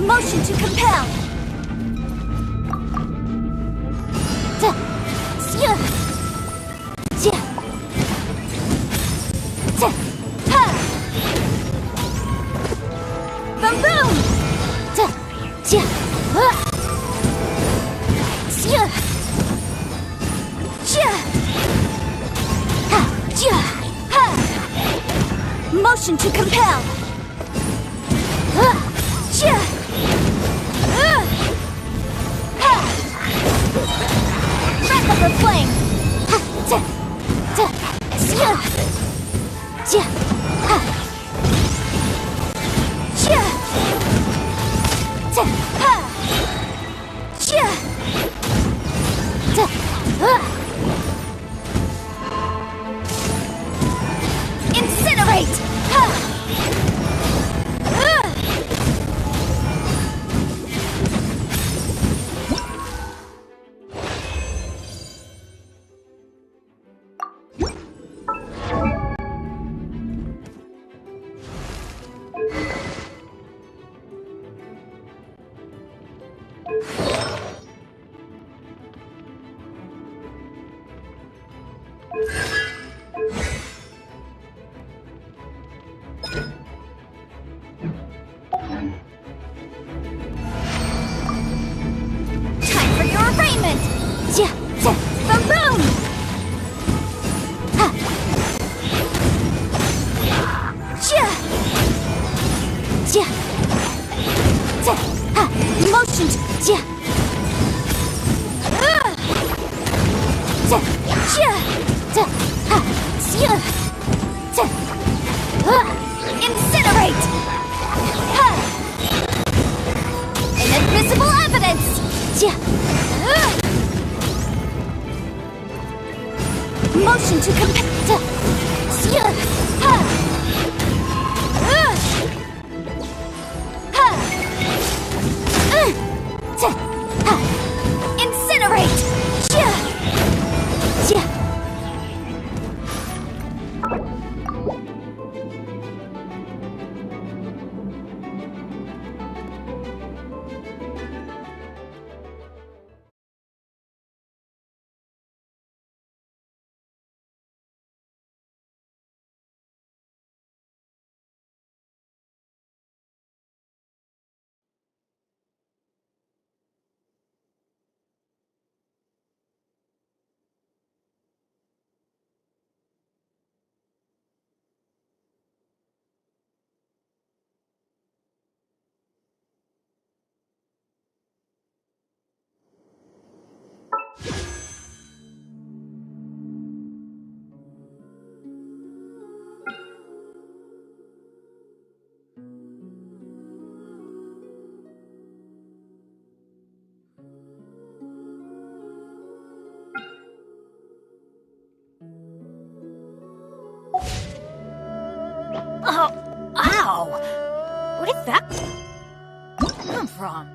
Motion to compel. Boom boom. Motion to compel. Breath of the flame. Incinerate. Motion to... Yeah. Incinerate! Inadmissible evidence! Motion to compare. Incinerate! Oh, ow! Where did that come from?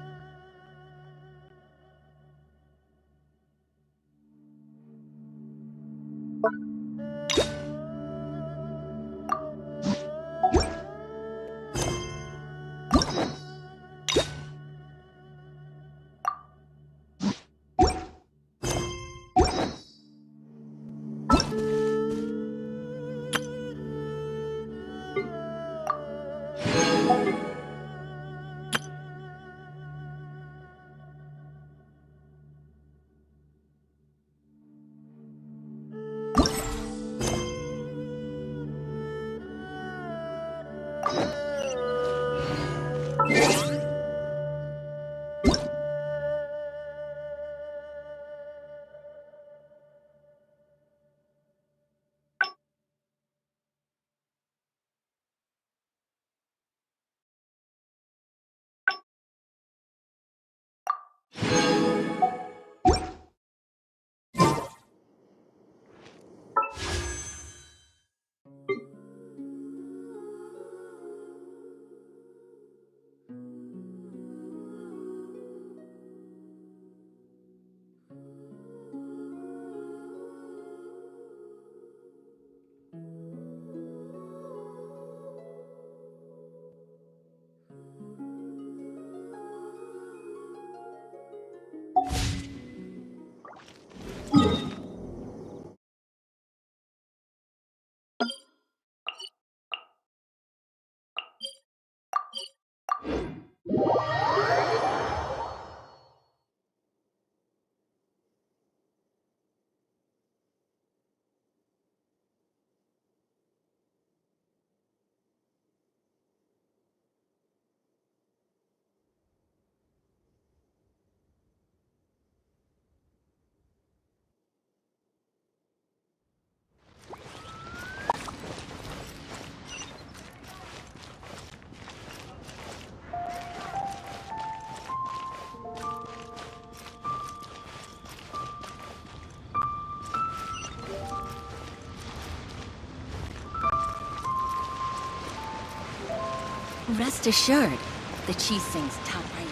Rest assured, the cheese sings top priority.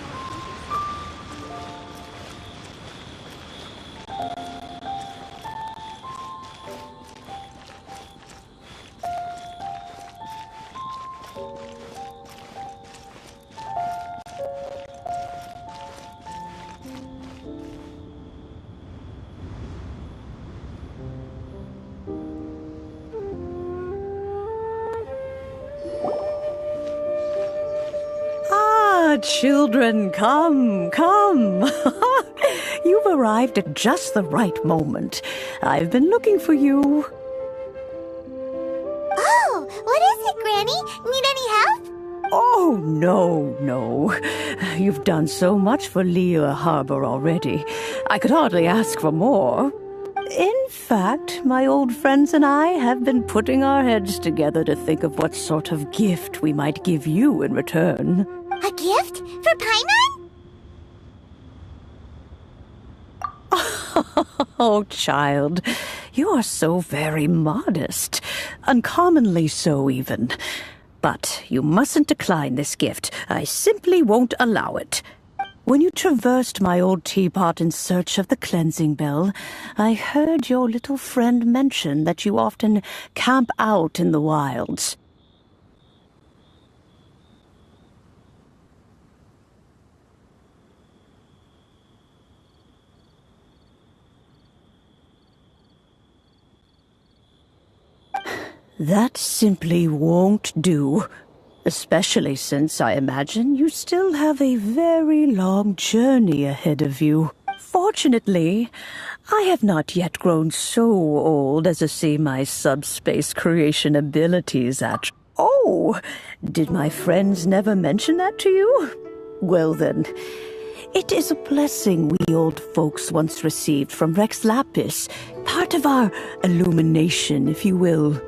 Children, come, come. You've arrived at just the right moment. I've been looking for you. Oh, what is it, Granny? Need any help? Oh, no, no. You've done so much for Liyue Harbor already. I could hardly ask for more. In fact, my old friends and I have been putting our heads together to think of what sort of gift we might give you in return. A gift? For Paimon? Oh, child, you are so very modest. Uncommonly so, even. But you mustn't decline this gift. I simply won't allow it. When you traversed my old teapot in search of the cleansing bell, I heard your little friend mention that you often camp out in the wilds. That simply won't do. Especially since I imagine you still have a very long journey ahead of you. Fortunately, I have not yet grown so old as to see my subspace creation abilities at... Oh, did my friends never mention that to you? Well then, it is a blessing we old folks once received from Rex Lapis, part of our illumination, if you will.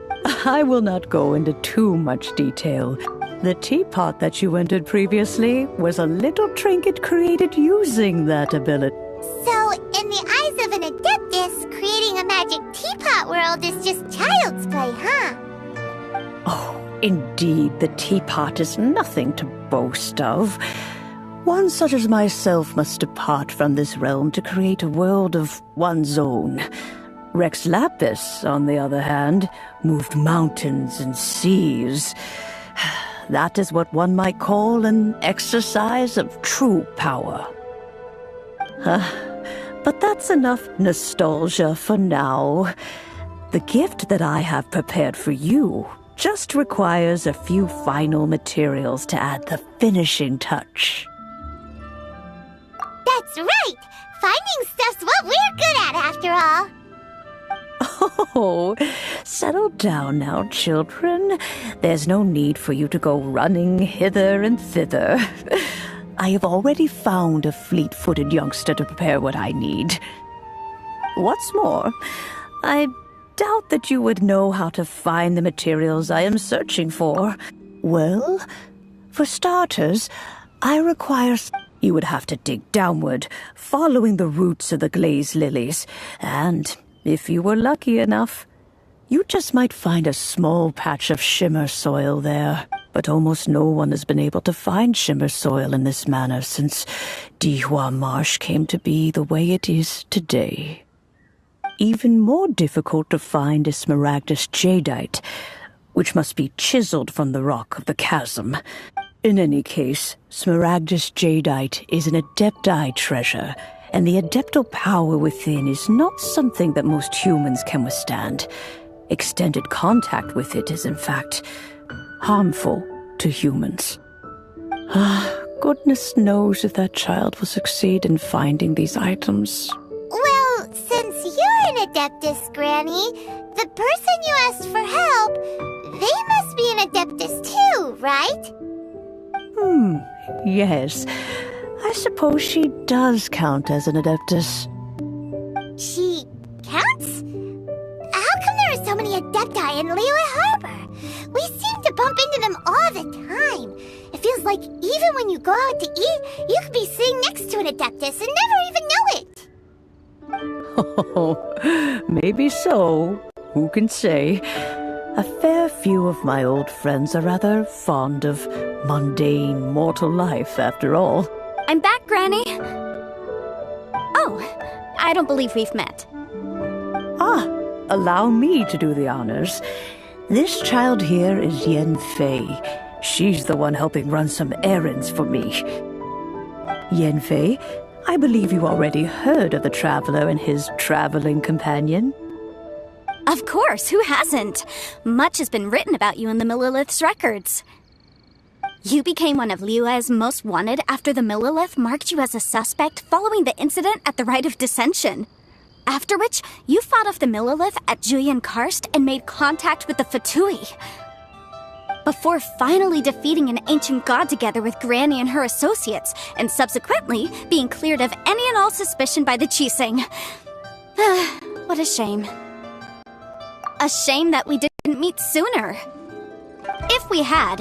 I will not go into too much detail. The teapot that you entered previously was a little trinket created using that ability. So, in the eyes of an Adeptus, creating a magic teapot world is just child's play, huh? Oh, indeed, the teapot is nothing to boast of. One such as myself must depart from this realm to create a world of one's own. Rex Lapis, on the other hand, moved mountains and seas. That is what one might call an exercise of true power. But that's enough nostalgia for now. The gift that I have prepared for you just requires a few final materials to add the finishing touch. That's right! Finding stuff's what we're good at, after all. Oh, settle down now, children. There's no need for you to go running hither and thither. I have already found a fleet-footed youngster to prepare what I need. What's more, I doubt that you would know how to find the materials I am searching for. Well, for starters, I require... You would have to dig downward, following the roots of the glazed lilies, and... if you were lucky enough, you just might find a small patch of shimmer soil there. But almost no one has been able to find shimmer soil in this manner since Dihua Marsh came to be the way it is today. Even more difficult to find is smaragdus jadeite, which must be chiseled from the rock of the chasm. In any case, smaragdus jadeite is an adepti treasure, and the adeptal power within is not something that most humans can withstand. Extended contact with it is, in fact, harmful to humans. Goodness knows if that child will succeed in finding these items. Well, since you're an Adeptus, Granny, the person you asked for help, they must be an Adeptus too, right? Yes. I suppose she does count as an Adeptus. She counts? How come there are so many Adepti in Liyue Harbor? We seem to bump into them all the time. It feels like even when you go out to eat, you could be sitting next to an Adeptus and never even know it. Oh, maybe so. Who can say? A fair few of my old friends are rather fond of mundane mortal life, after all. I'm back, Granny. Oh, I don't believe we've met. Allow me to do the honors. This child here is Yen Fei. She's the one helping run some errands for me. Yen Fei, I believe you already heard of the traveler and his traveling companion. Of course, who hasn't? Much has been written about you in the Millilith's records. You became one of Liyue's most wanted after the Millilith marked you as a suspect following the incident at the Rite of Dissension. After which, you fought off the Millilith at Julian Karst and made contact with the Fatui. before finally defeating an ancient god together with Granny and her associates, and subsequently being cleared of any and all suspicion by the Chiseng. What a shame. A shame that we didn't meet sooner. If we had,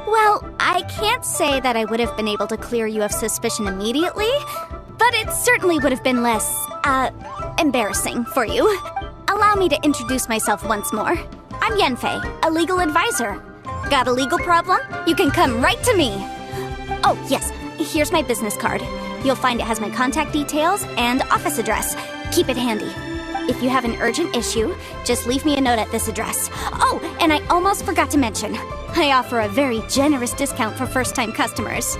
well, I can't say that I would have been able to clear you of suspicion immediately, but it certainly would have been less, embarrassing for you. Allow me to introduce myself once more. I'm Yanfei, a legal advisor. Got a legal problem? You can come right to me. Oh, yes, here's my business card. You'll find it has my contact details and office address. Keep it handy. If you have an urgent issue, just leave me a note at this address. Oh, and I almost forgot to mention, I offer a very generous discount for first-time customers.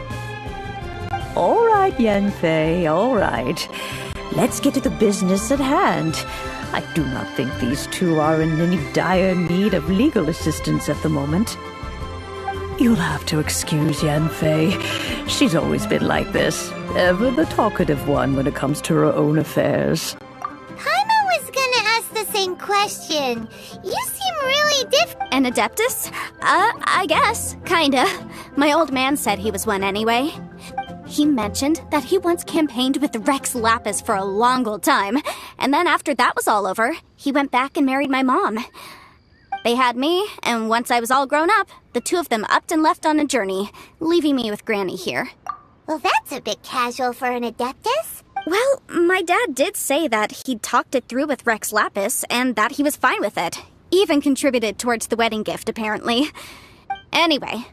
All right, Yanfei, all right. Let's get to the business at hand. I do not think these two are in any dire need of legal assistance at the moment. You'll have to excuse Yanfei. She's always been like this, ever the talkative one when it comes to her own affairs. Same question. You seem really different. An Adeptus? I guess. Kinda. My old man said he was one anyway. He mentioned that he once campaigned with Rex Lapis for a long old time, and then after that was all over, he went back and married my mom. They had me, and once I was all grown up, the two of them upped and left on a journey, leaving me with Granny here. Well, that's a bit casual for an Adeptus. Well, my dad did say that he'd talked it through with Rex Lapis, and that he was fine with it. Even contributed towards the wedding gift, apparently. Anyway,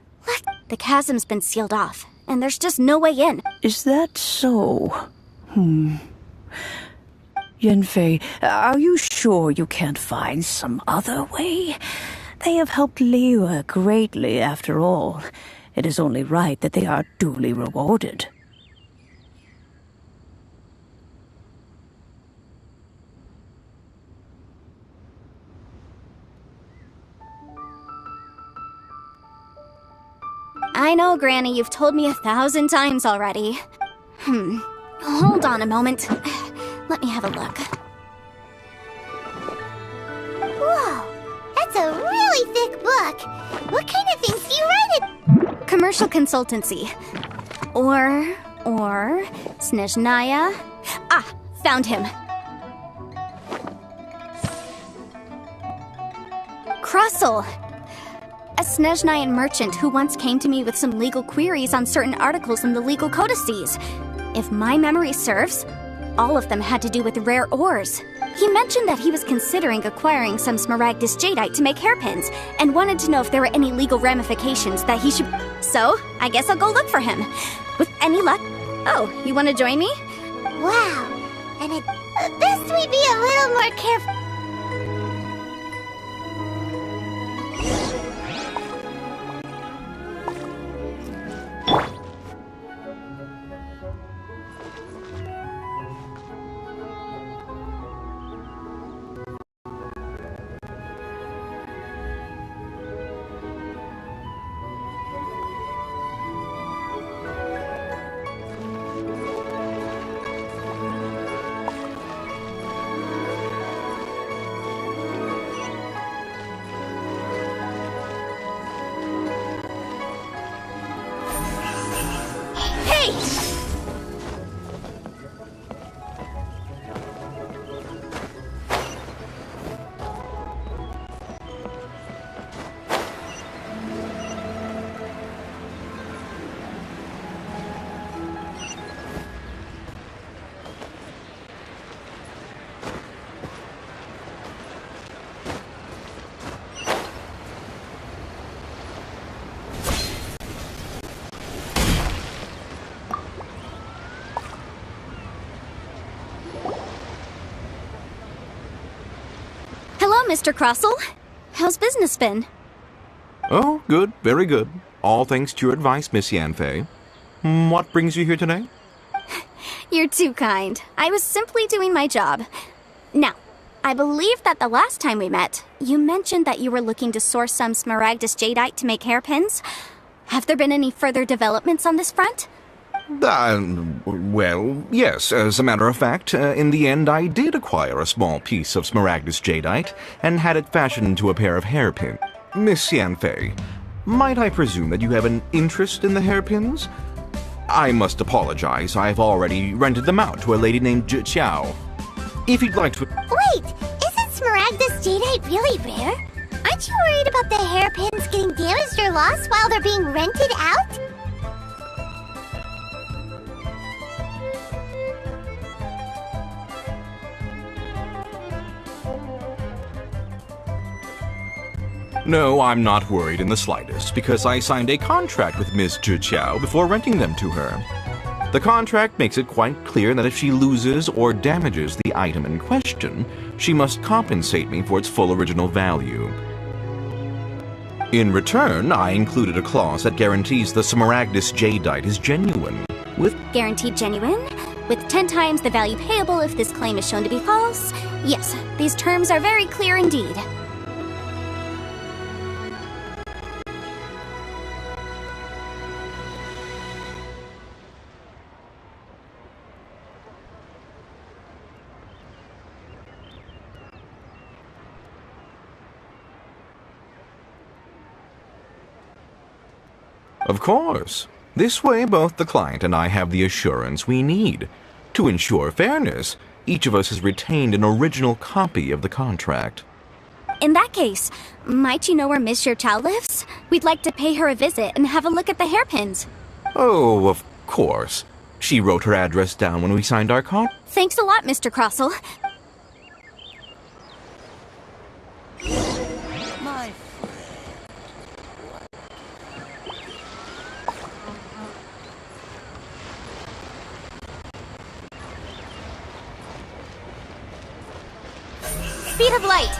the chasm's been sealed off, and there's just no way in. Is that so? Yanfei, are you sure you can't find some other way? They have helped Liyue greatly, after all. It is only right that they are duly rewarded. I know, Granny, you've told me 1,000 times already. Hold on a moment. Let me have a look. Whoa, that's a really thick book. What kind of things do you write in? Commercial consultancy. Or Snezhnaya. Ah, found him. Krustle. A Snezhnayan merchant who once came to me with some legal queries on certain articles in the legal codices. If my memory serves, all of them had to do with rare ores. He mentioned that he was considering acquiring some Smaragdus jadeite to make hairpins, and wanted to know if there were any legal ramifications that he should... So, I guess I'll go look for him. With any luck... Oh, you want to join me? Wow, and best we be a little more careful. Hello, Mr. Krustle. How's business been? Oh, good, very good. All thanks to your advice, Miss Yanfei. What brings you here today? You're too kind. I was simply doing my job. Now, I believe that the last time we met, you mentioned that you were looking to source some Smaragdus jadeite to make hairpins. Have there been any further developments on this front? Well, yes. As a matter of fact, in the end I did acquire a small piece of Smaragdus jadeite and had it fashioned into a pair of hairpins. Miss Yanfei, Might I presume that you have an interest in the hairpins? I must apologize, I've already rented them out to a lady named Chow. If you'd like to... Wait, isn't Smaragdus jadeite really rare? Aren't you worried about the hairpins getting damaged or lost while they're being rented out? No, I'm not worried in the slightest, because I signed a contract with Miss Chow before renting them to her. The contract makes it quite clear that if she loses or damages the item in question, she must compensate me for its full original value. In return, I included a clause that guarantees the Smaragdus jadeite is genuine, with Guaranteed genuine? With 10 times the value payable if this claim is shown to be false? Yes, these terms are very clear indeed. Of course. This way, both the client and I have the assurance we need. To ensure fairness, each of us has retained an original copy of the contract. In that case, might you know where Miss Chow lives? We'd like to pay her a visit and have a look at the hairpins. Oh, of course. She wrote her address down when we signed our contract. Thanks a lot, Mr. Crossell. Speed of light!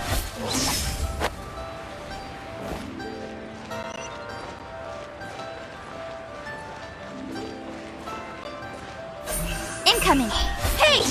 Incoming! Hey!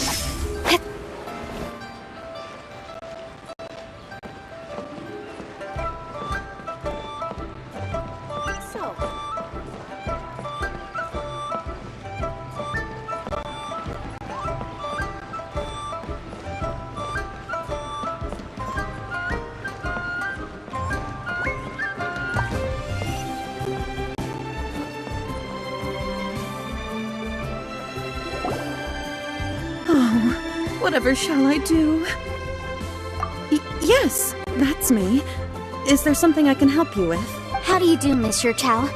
Whatever shall I do? Yes, that's me. Is there something I can help you with? How do you do, Monsieur Chow?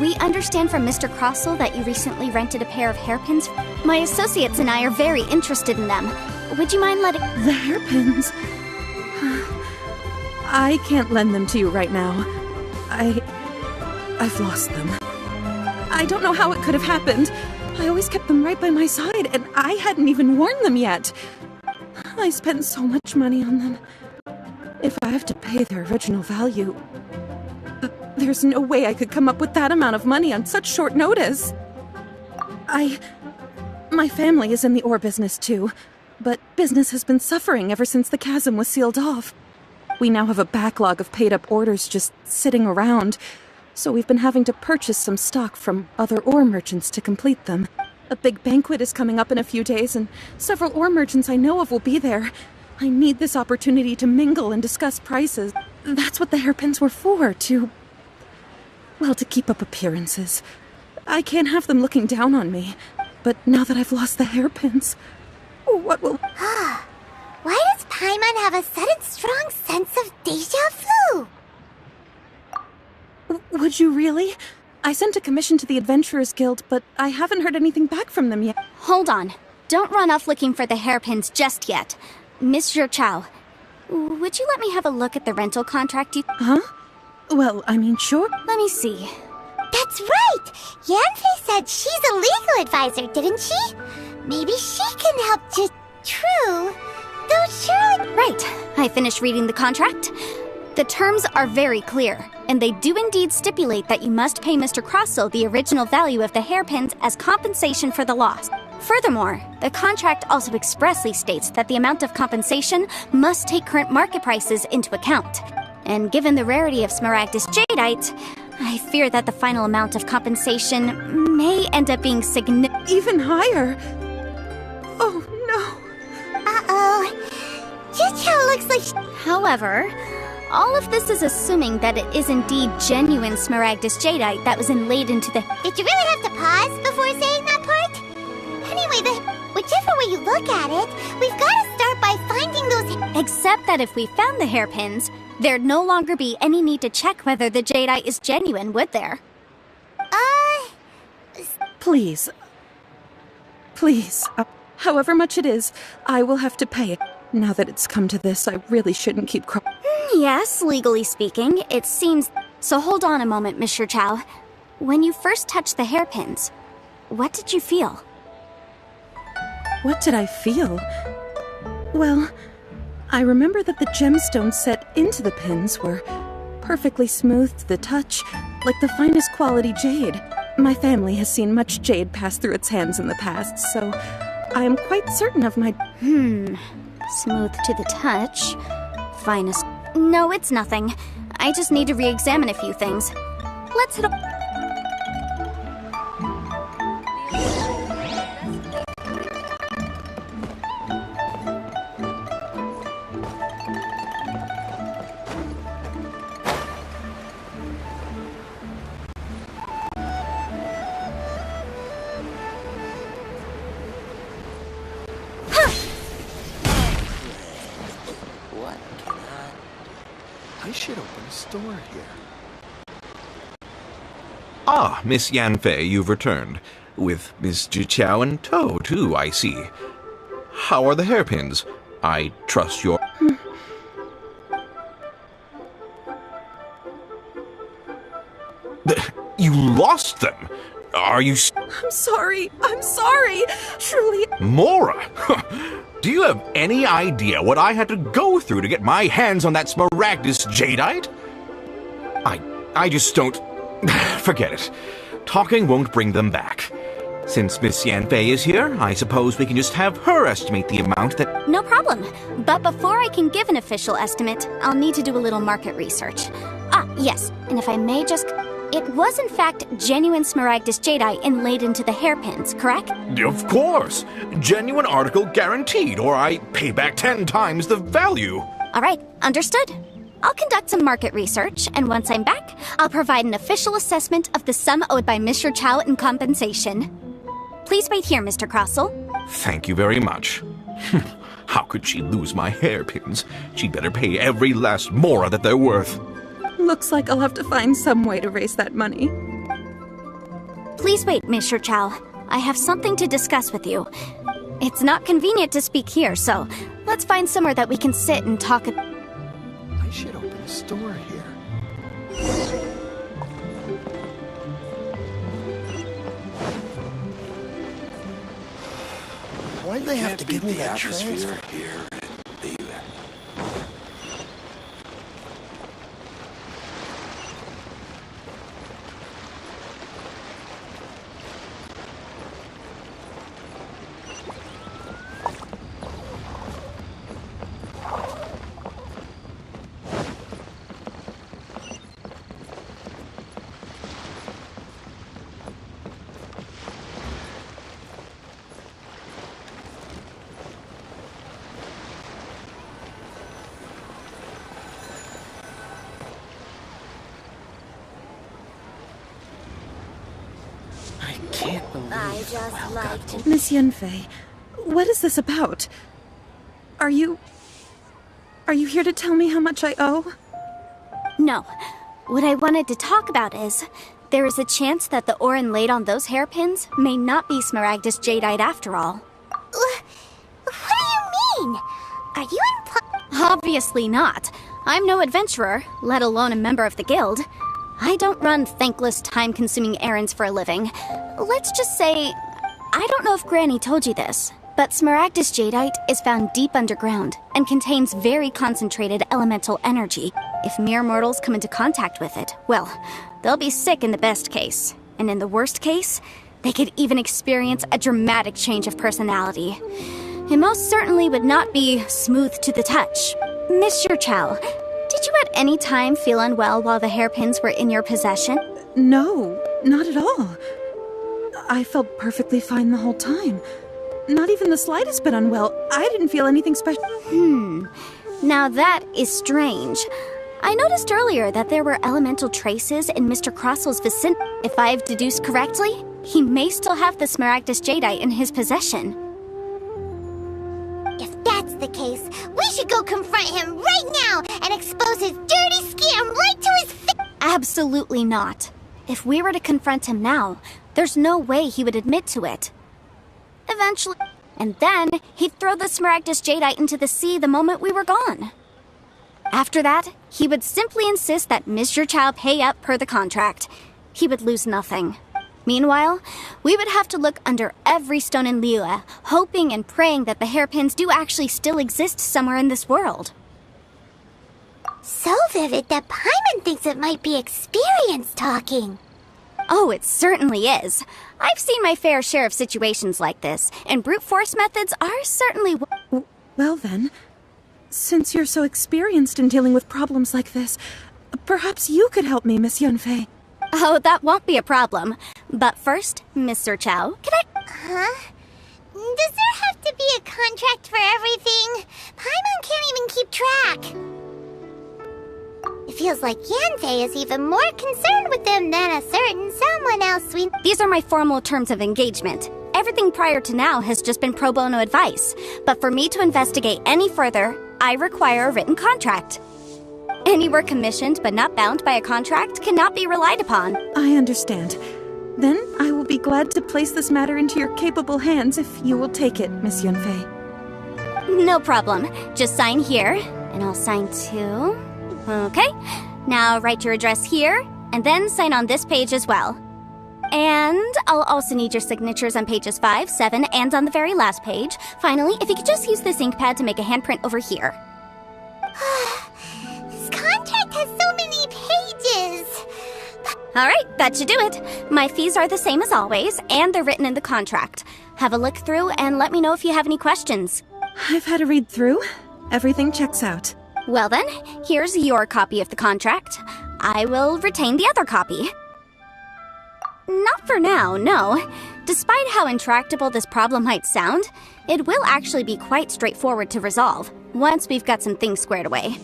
We understand from Mr. Crossell that you recently rented a pair of hairpins. My associates and I are very interested in them. Would you mind letting... The hairpins? I can't lend them to you right now. I've lost them. I don't know how it could have happened. I always kept them right by my side, and I hadn't even worn them yet. I spent so much money on them. If I have to pay their original value, there's no way I could come up with that amount of money on such short notice. My family is in the ore business too, but business has been suffering ever since the chasm was sealed off. We now have a backlog of paid-up orders just sitting around, so we've been having to purchase some stock from other ore merchants to complete them. A big banquet is coming up in a few days, and several ore merchants I know of will be there. I need this opportunity to mingle and discuss prices. That's what the hairpins were for, to keep up appearances. I can't have them looking down on me, but now that I've lost the hairpins, what will... Why does Paimon have a sudden strong sense of déjà vu? Would you really? I sent a commission to the Adventurers Guild, but I haven't heard anything back from them yet. Hold on. Don't run off looking for the hairpins just yet. Monsieur Chow, would you let me have a look at the rental contract you... Huh? Well, I mean, sure. Let me see. That's right! Yanfei said she's a legal advisor, didn't she? Maybe she can help to... True. Though surely... Right. I finished reading the contract. The terms are very clear, and they do indeed stipulate that you must pay Mr. Crossell the original value of the hairpins as compensation for the loss. Furthermore, the contract also expressly states that the amount of compensation must take current market prices into account. And given the rarity of Smaragdus jadeite, I fear that the final amount of compensation may end up being significant. Even higher? Oh, no. Uh-oh. Chicho looks like... However, all of this is assuming that it is indeed genuine Smaragdus jadeite that was inlaid into the... Did you really have to pause before saying that part? Anyway, whichever way you look at it, we've got to start by finding those... Except that if we found the hairpins, there'd no longer be any need to check whether the jadeite is genuine, would there? Please. Please. However much it is, I will have to pay it. Now that it's come to this, I really shouldn't keep crying. Yes, legally speaking, it seems... So hold on a moment, Mr. Chow. When you first touched the hairpins, what did you feel? What did I feel? Well, I remember that the gemstones set into the pins were perfectly smooth to the touch, like the finest quality jade. My family has seen much jade pass through its hands in the past, so I am quite certain of my... Smooth to the touch. Finest... No, it's nothing. I just need to re-examine a few things. Let's hit a... I should open a store here. Ah, Miss Yanfei, you've returned. With Miss Jiqiao in tow, too, I see. How are the hairpins? I trust your... You lost them! Are you... I'm sorry. Truly... Mora! Do you have any idea what I had to go through to get my hands on that Smaragdus jadeite? I just don't... Forget it. Talking won't bring them back. Since Miss Yanfei is here, I suppose we can just have her estimate the amount that... No problem. But before I can give an official estimate, I'll need to do a little market research. Ah, yes. And if I may just... It was in fact genuine Smaragdus jadeite inlaid into the hairpins, correct? Of course! Genuine article guaranteed, or I pay back 10 times the value. All right, understood. I'll conduct some market research, and once I'm back, I'll provide an official assessment of the sum owed by Mr. Chow in compensation. Please wait here, Mr. Crossell. Thank you very much. How could she lose my hairpins? She'd better pay every last mora that they're worth. Looks like I'll have to find some way to raise that money. Please wait, Mr. Chow. I have something to discuss with you. It's not convenient to speak here, so let's find somewhere that we can sit and talk. I should open a store here. Why'd they have to give me that transfer here? I just like to... Miss Yanfei, what is this about? Are you here to tell me how much I owe? No. What I wanted to talk about is, there is a chance that the ore inlaid on those hairpins may not be Smaragdus jadeite after all. What do you mean? Are you Obviously not. I'm no adventurer, let alone a member of the guild. I don't run thankless, time-consuming errands for a living. Let's just say, I don't know if Granny told you this, but Smaragdus jadeite is found deep underground and contains very concentrated elemental energy. If mere mortals come into contact with it, well, they'll be sick in the best case. And in the worst case, they could even experience a dramatic change of personality. It most certainly would not be smooth to the touch. Mr. Chow, did you at any time feel unwell while the hairpins were in your possession? No, not at all. I felt perfectly fine the whole time. Not even the slightest bit unwell. I didn't feel anything special. Now that is strange. I noticed earlier that there were elemental traces in Mr. Crossel's vicinity. If I've deduced correctly, he may still have the Smaragdus Jadeite in his possession. If that's the case, we should go confront him right now and expose his dirty scam right to his face! Absolutely not. If we were to confront him now, there's no way he would admit to it. Eventually. And then he'd throw the Smaragdus Jadeite into the sea the moment we were gone. After that, he would simply insist that Mr. Chow pay up per the contract. He would lose nothing. Meanwhile, we would have to look under every stone in Liyue, hoping and praying that the hairpins do actually still exist somewhere in this world. So vivid that Paimon thinks it might be experience talking. Oh, it certainly is. I've seen my fair share of situations like this, and brute force methods are certainly... Well then, since you're so experienced in dealing with problems like this, perhaps you could help me, Miss Yunfei. Oh, that won't be a problem. But first, Mr. Chow, can I... Huh? Does there have to be a contract for everything? Paimon can't even keep track. It feels like Yanfei is even more concerned with them than a certain someone else we... These are my formal terms of engagement. Everything prior to now has just been pro bono advice. But for me to investigate any further, I require a written contract. Any work commissioned but not bound by a contract cannot be relied upon. I understand. Then I will be glad to place this matter into your capable hands if you will take it, Miss Yunfei. No problem. Just sign here, and I'll sign too. Okay. Now write your address here, and then sign on this page as well. And I'll also need your signatures on pages 5, 7, and on the very last page. Finally, if you could just use this ink pad to make a handprint over here. This contract has so many pages. Alright, that should do it. My fees are the same as always, and they're written in the contract. Have a look through and let me know if you have any questions. I've had a read through. Everything checks out. Well then, here's your copy of the contract. I will retain the other copy. Not for now, no. Despite how intractable this problem might sound, it will actually be quite straightforward to resolve, once we've got some things squared away.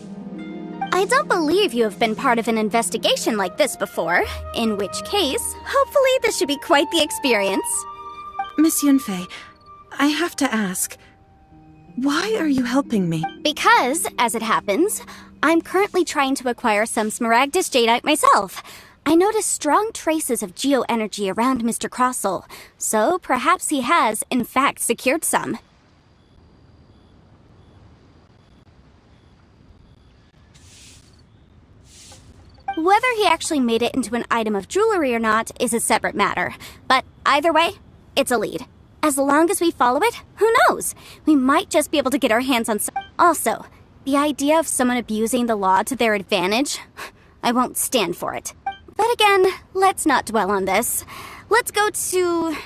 I don't believe you have been part of an investigation like this before, in which case, hopefully this should be quite the experience. Miss Yunfei, I have to ask, why are you helping me? Because, as it happens, I'm currently trying to acquire some Smaragdus Jadeite myself. I noticed strong traces of geo-energy around Mr. Crossel, so perhaps he has, in fact, secured some. Whether he actually made it into an item of jewelry or not is a separate matter, but either way, it's a lead. As long as we follow it, who knows? We might just be able to get our hands on some... Also, the idea of someone abusing the law to their advantage, I won't stand for it. But again, let's not dwell on this. Let's go to...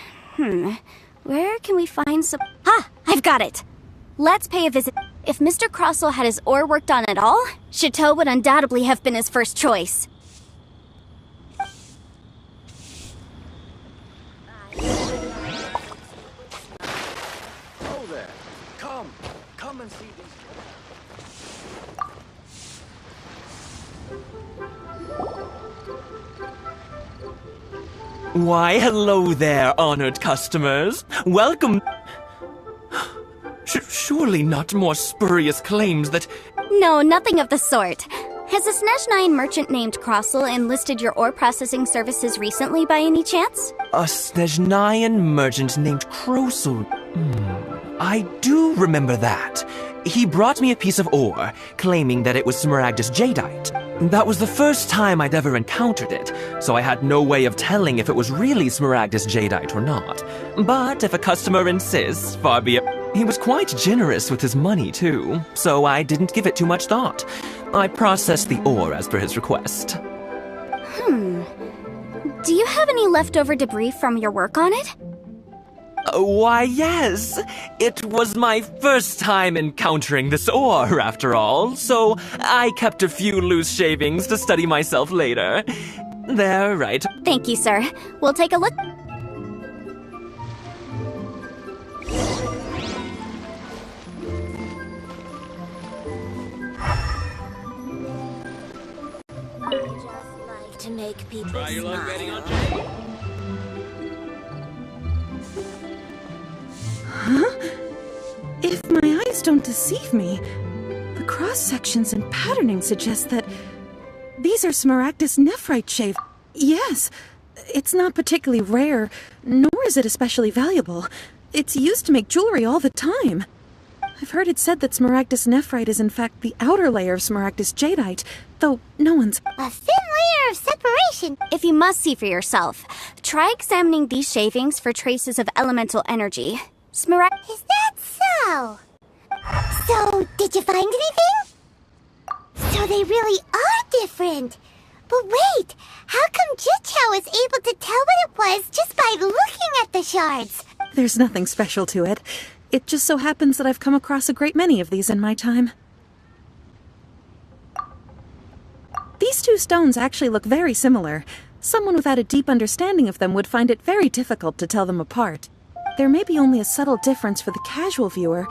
where can we find some... I've got it! Let's pay a visit. If Mr. Crossel had his ore worked on at all, Chateau would undoubtedly have been his first choice. Oh there. Come and see these. Why, hello there, honored customers. Welcome. Surely not more spurious claims that... No, nothing of the sort. Has a Snezhnayan merchant named Crossel enlisted your ore processing services recently by any chance? A Snezhnayan merchant named Crossel. I do remember that. He brought me a piece of ore, claiming that it was Smaragdus Jadeite. That was the first time I'd ever encountered it, so I had no way of telling if it was really Smaragdus Jadeite or not. But if a customer insists, far be it. He was quite generous with his money, too, so I didn't give it too much thought. I processed the ore as per his request. Do you have any leftover debris from your work on it? Why, yes. It was my first time encountering this ore, after all, so I kept a few loose shavings to study myself later. They're right. Thank you, sir. We'll take a look. people Try your luck betting on smile. Jade. If my eyes don't deceive me, the cross-sections and patterning suggest that these are Smaragdus nephrite shave. Yes, it's not particularly rare, nor is it especially valuable. It's used to make jewelry all the time. I've heard it said that Smaragdus nephrite is in fact the outer layer of Smaragdus jadeite, though no one's... A thin layer of separation. If you must see for yourself, try examining these shavings for traces of elemental energy. Is that so? So, did you find anything? So they really are different. But wait, how come Jichao was able to tell what it was just by looking at the shards? There's nothing special to it. It just so happens that I've come across a great many of these in my time. These two stones actually look very similar. Someone without a deep understanding of them would find it very difficult to tell them apart. There may be only a subtle difference for the casual viewer,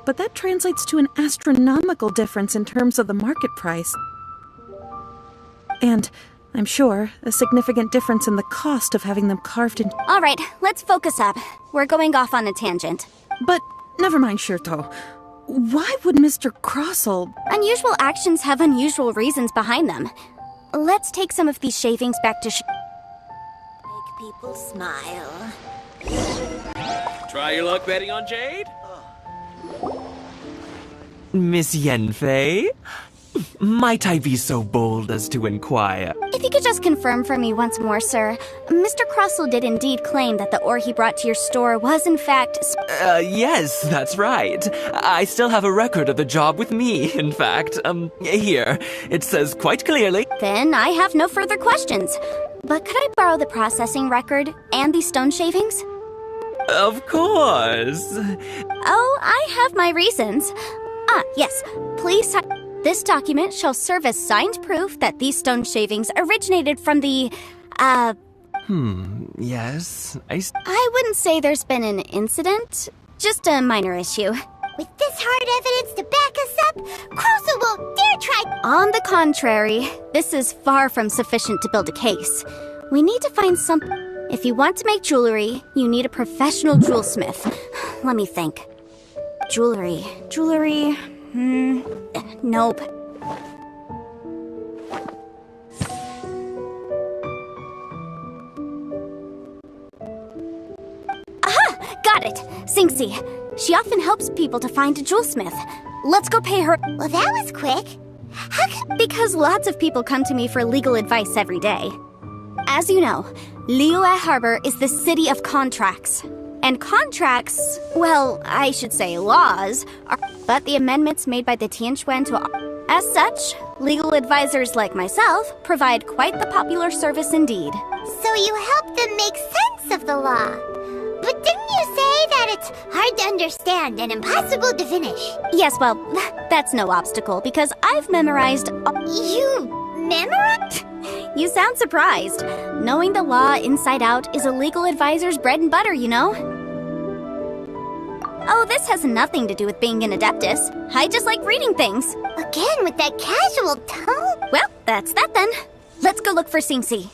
but that translates to an astronomical difference in terms of the market price. And, I'm sure, a significant difference in the cost of having them carved in... All right, let's focus up. We're going off on a tangent. But, never mind, Shirto. Why would Mr. Crossell... Unusual actions have unusual reasons behind them. Let's take some of these shavings back to Make people smile. Try your luck betting on Jade. Miss Yenfei? Might I be so bold as to inquire? If you could just confirm for me once more, sir. Mr. Crossell did indeed claim that the ore he brought to your store was in fact... Yes, that's right. I still have a record of the job with me, in fact. Here. It says quite clearly. Then I have no further questions. But could I borrow the processing record and these stone shavings? Of course. Oh, I have my reasons. Yes. Please This document shall serve as signed proof that these stone shavings originated from the, Yes, I wouldn't say there's been an incident. Just a minor issue. With this hard evidence to back us up, Crossell won't dare try... On the contrary, this is far from sufficient to build a case. We need to find some... If you want to make jewelry, you need a professional jewelsmith. Let me think. Jewelry. Nope. Aha! Got it! Singxi. She often helps people to find a jewelsmith. Let's go pay her... Well, that was quick. How come... Because lots of people come to me for legal advice every day. As you know, Liyue Harbor is the city of contracts. And contracts, well, I should say laws, are but the amendments made by the Tianquan to... As such, legal advisors like myself provide quite the popular service indeed. So you help them make sense of the law. But didn't you say that it's hard to understand and impossible to finish? Yes, well, that's no obstacle, because I've memorized... You memorized? You sound surprised. Knowing the law inside out is a legal advisor's bread and butter, you know? Oh, this has nothing to do with being an adeptus. I just like reading things. Again, with that casual tone? Well, that's that then. Let's go look for Singxi.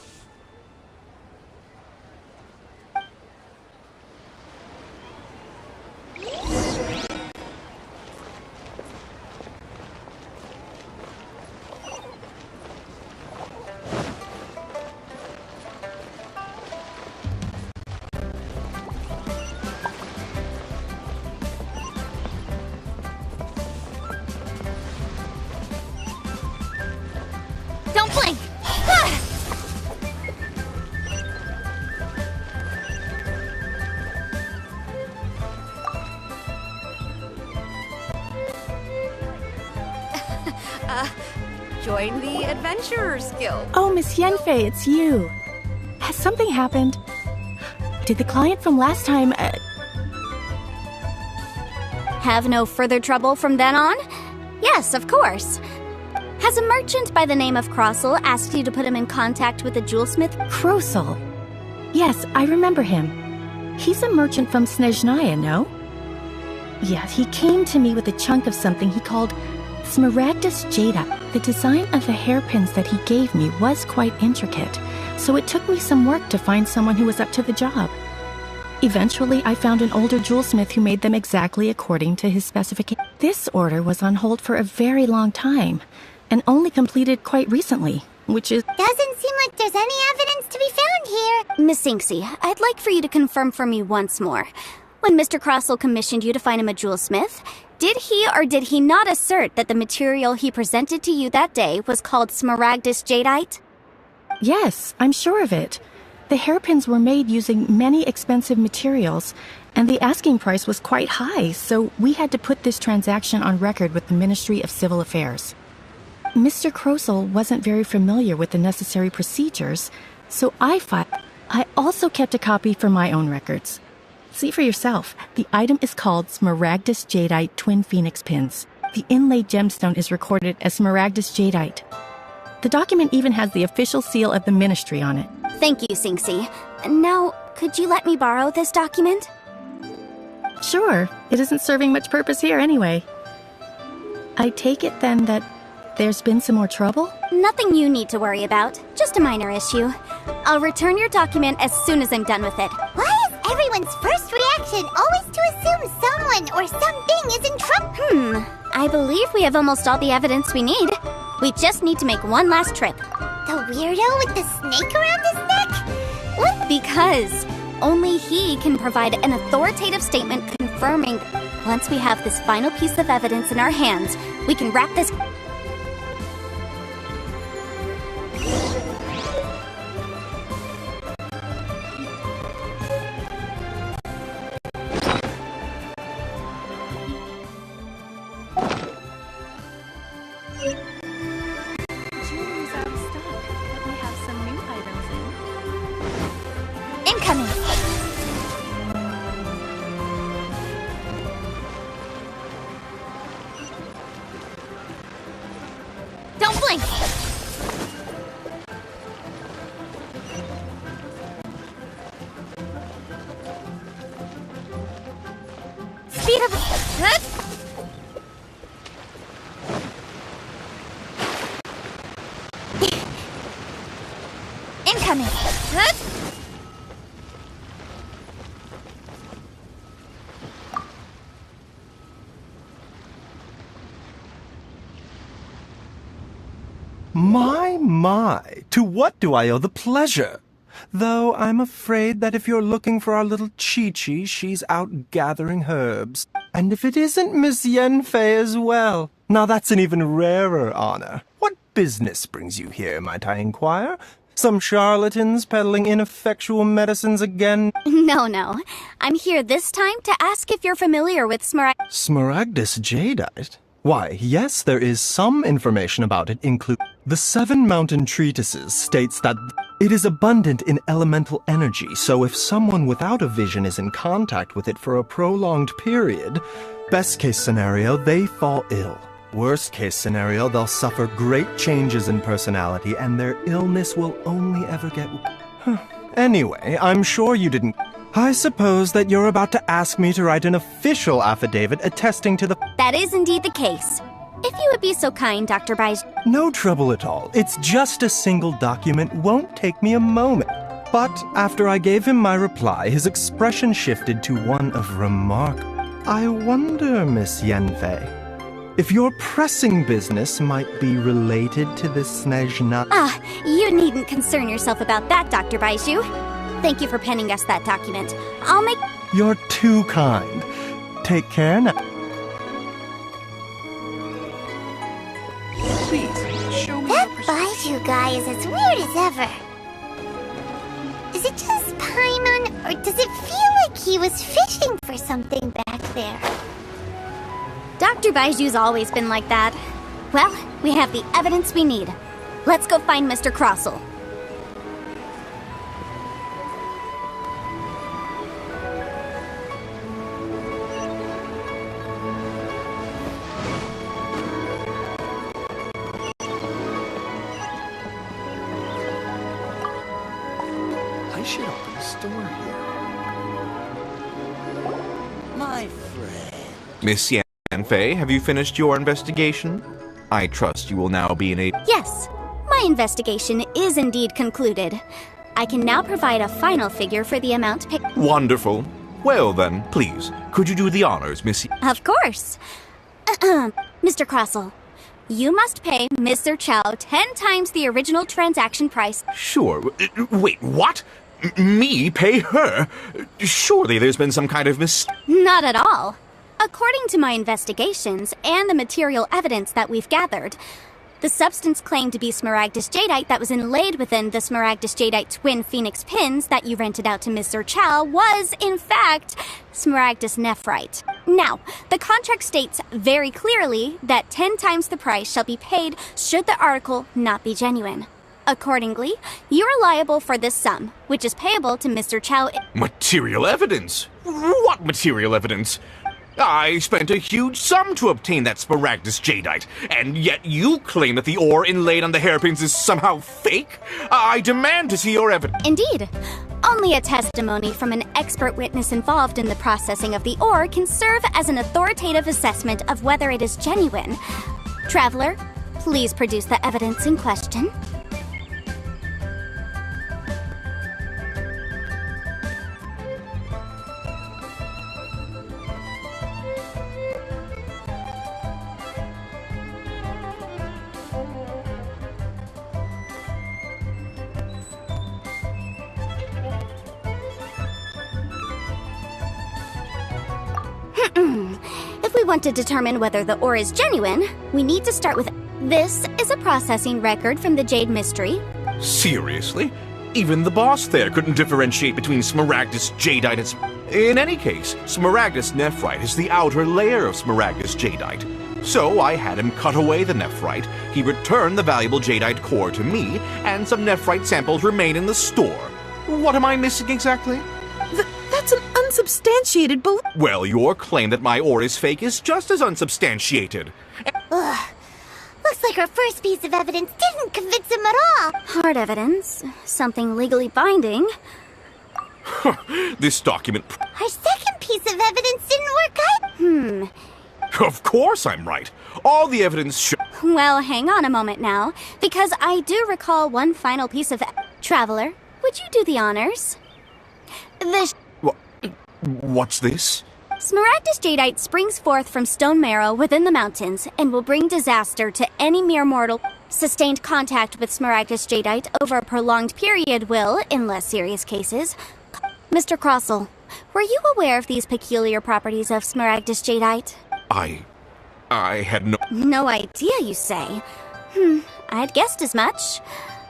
Don't blink! Join the Adventurers Guild. Oh, Miss Yenfei, it's you. Has something happened? Did the client from last time... Have no further trouble from then on? Yes, of course. Has a merchant by the name of Crossell asked you to put him in contact with a jewelsmith? Crossell? Yes, I remember him. He's a merchant from Snezhnaya, no? Yeah, he came to me with a chunk of something he called Smaragdus jadeite. The design of the hairpins that he gave me was quite intricate, so it took me some work to find someone who was up to the job. Eventually, I found an older jewelsmith who made them exactly according to his specifications. This order was on hold for a very long time, and only completed quite recently, which is... Doesn't seem like there's any evidence to be found here. Miss Inksy, I'd like for you to confirm for me once more. When Mr. Crossell commissioned you to find him a jewelsmith, did he or did he not assert that the material he presented to you that day was called smaragdus jadeite? Yes, I'm sure of it. The hairpins were made using many expensive materials, and the asking price was quite high, so we had to put this transaction on record with the Ministry of Civil Affairs. Mr. Crossell wasn't very familiar with the necessary procedures, so I also kept a copy for my own records. See for yourself, the item is called Smaragdus Jadeite Twin Phoenix Pins. The inlaid gemstone is recorded as Smaragdus Jadeite. The document even has the official seal of the ministry on it. Thank you, Sinksy. Now, could you let me borrow this document? Sure, it isn't serving much purpose here anyway. I take it then that there's been some more trouble? Nothing you need to worry about, just a minor issue. I'll return your document as soon as I'm done with it. Why is everyone's first reaction always to assume someone or something is in trouble? I believe we have almost all the evidence we need. We just need to make one last trip. The weirdo with the snake around his neck? What? Because only he can provide an authoritative statement confirming. Once we have this final piece of evidence in our hands, we can wrap this... Incoming! Don't blink! Speed of... Incoming! My, to what do I owe the pleasure? Though I'm afraid that if you're looking for our little Chi-Chi, she's out gathering herbs. And if it isn't Miss Yenfei as well, now that's an even rarer honor. What business brings you here, might I inquire? Some charlatans peddling ineffectual medicines again? No. I'm here this time to ask if you're familiar with Smaragdus jadeite? Why, yes, there is some information about it, including the 7 Mountain Treatises states that it is abundant in elemental energy, so if someone without a vision is in contact with it for a prolonged period, best case scenario, they fall ill. Worst case scenario, they'll suffer great changes in personality and their illness will only ever get... Anyway, I'm sure you didn't... I suppose that you're about to ask me to write an official affidavit attesting to the... That is indeed the case. If you would be so kind, Dr. Baij... No trouble at all. It's just a single document, won't take me a moment. But after I gave him my reply, his expression shifted to one of remark. I wonder, Miss Yenfei, if your pressing business might be related to this Snezhna... You needn't concern yourself about that, Dr. Baiju. Thank you for penning us that document. I'll make... You're too kind. Take care now. Please, show me That Baiju guy is as weird as ever. Is it just Paimon, or does it feel like he was fishing for something back there? Dr. Baiju's always been like that. Well, we have the evidence we need. Let's go find Mr. Crossell. I should open a store here. My friend. Miss Yanfei, have you finished your investigation? I trust you will now be in a... Yes, my investigation is indeed concluded. I can now provide a final figure for the amount paid. Wonderful. Well then, please, could you do the honors, Miss... Of course. Mr. Crossell, you must pay Mr. Chow 10 times the original transaction price. Sure. Wait, what? Me pay her? Surely there's been some kind of Not at all. According to my investigations and the material evidence that we've gathered, the substance claimed to be Smaragdus Jadeite that was inlaid within the Smaragdus Jadeite twin phoenix pins that you rented out to Mr. Chow was, in fact, Smaragdus Nephrite. Now, the contract states very clearly that 10 times the price shall be paid should the article not be genuine. Accordingly, you are liable for this sum, which is payable to Mr. Chow. Material evidence? What material evidence? I spent a huge sum to obtain that Smaragdus Jadeite, and yet you claim that the ore inlaid on the hairpins is somehow fake? I demand to see your evidence. Indeed. Only a testimony from an expert witness involved in the processing of the ore can serve as an authoritative assessment of whether it is genuine. Traveler, please produce the evidence in question. If we want to determine whether the ore is genuine, we need to start with... This is a processing record from the Jade Mystery. Seriously? Even the boss there couldn't differentiate between Smaragdus Jadeite and... In any case, Smaragdus Nephrite is the outer layer of Smaragdus Jadeite. So I had him cut away the nephrite, he returned the valuable jadeite core to me, and some nephrite samples remain in the store. What am I missing exactly? That's an unsubstantiated belief. Well, your claim that my ore is fake is just as unsubstantiated. Ugh. Looks like our first piece of evidence didn't convince him at all. Hard evidence. Something legally binding. This document... Our second piece of evidence didn't work either. Of course I'm right. All the evidence Well, hang on a moment now, because I do recall one final piece of... Traveler, would you do the honors? What's this? Smaragdus Jadeite springs forth from stone marrow within the mountains and will bring disaster to any mere mortal. Sustained contact with Smaragdus Jadeite over a prolonged period will, in less serious cases... Mr. Crossell, were you aware of these peculiar properties of Smaragdus Jadeite? I had no... No idea, you say? I'd guessed as much.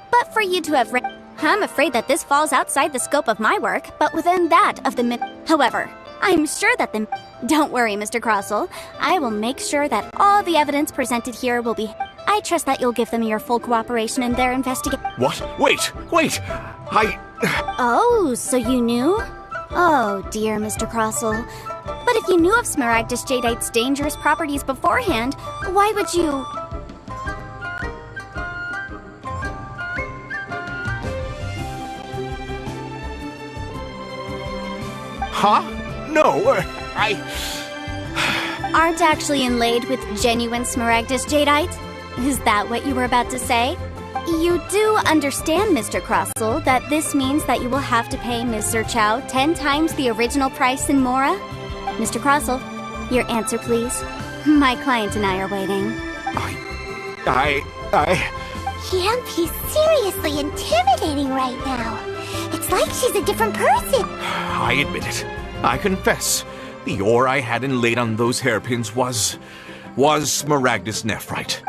But for you to have read... I'm afraid that this falls outside the scope of my work, but within that of the... However, I'm sure that the... Don't worry, Mr. Crossell. I will make sure that all the evidence presented here will be... I trust that you'll give them your full cooperation in their investigation. What? Wait! Oh, so you knew? Oh, dear, Mr. Crossell. But if you knew of Smaragdus Jadeite's dangerous properties beforehand, why would you... Huh? No, Aren't actually inlaid with genuine Smaragdus Jadeite? Is that what you were about to say? You do understand, Mr. Crossell, that this means that you will have to pay Mr. Chow 10 times the original price in Mora? Mr. Crossell, your answer, please. My client and I are waiting. Can't be seriously intimidating right now. It's like she's a different person. I admit it. I confess. The ore I had inlaid on those hairpins was Smaragdus Nephrite.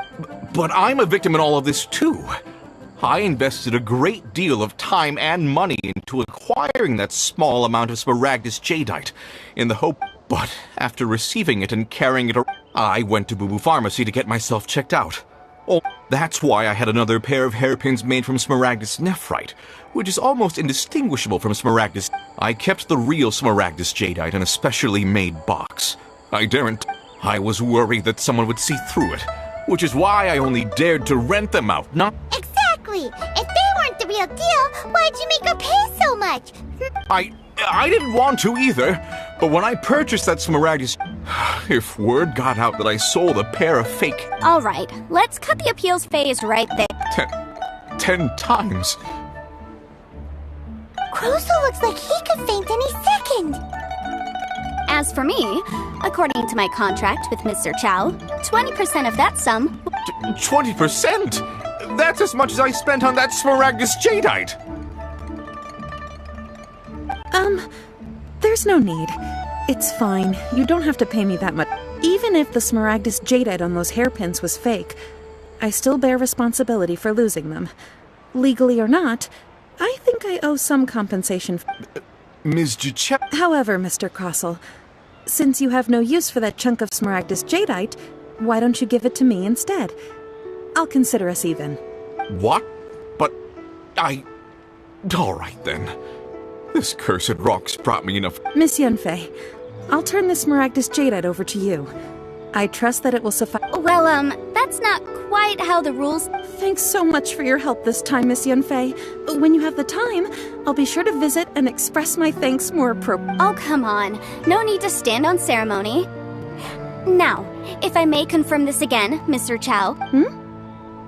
But I'm a victim in all of this too. I invested a great deal of time and money into acquiring that small amount of Smaragdus Jadeite, in the hope... But after receiving it and carrying it, I went to Boo Boo Pharmacy to get myself checked out. Oh, that's why I had another pair of hairpins made from Smaragdus Nephrite, which is almost indistinguishable from Smaragdus. I kept the real Smaragdus Jadeite in a specially made box. I was worried that someone would see through it, which is why I only dared to rent them out, not... Exactly! If they weren't the real deal, why'd you make her pay so much? I didn't want to either, but when I purchased that Smaragdus... If word got out that I sold a pair of fake All right, let's cut the appeals phase right there. 10 times. Crosel looks like he could faint any second. As for me, according to my contract with Mr. Chow, 20% of that sum... 20%? That's as much as I spent on that Smaragdus Jadeite! There's no need. It's fine. You don't have to pay me that much. Even if the Smaragdus Jadeite on those hairpins was fake, I still bear responsibility for losing them. Legally or not, I think I owe some compensation. Ms. Juchep... However, Mr. Crosel, since you have no use for that chunk of Smaragdus Jadeite, why don't you give it to me instead? I'll consider us even. What? But all right then. This cursed rock's brought me enough... Miss Yunfei, I'll turn the Smaragdus Jadeite over to you. I trust that it will suffice... Well, that's not quite how the rules... Thanks so much for your help this time, Miss Yunfei. When you have the time, I'll be sure to visit and express my thanks more appropriately. Oh, come on. No need to stand on ceremony. Now, if I may confirm this again, Mr. Chow.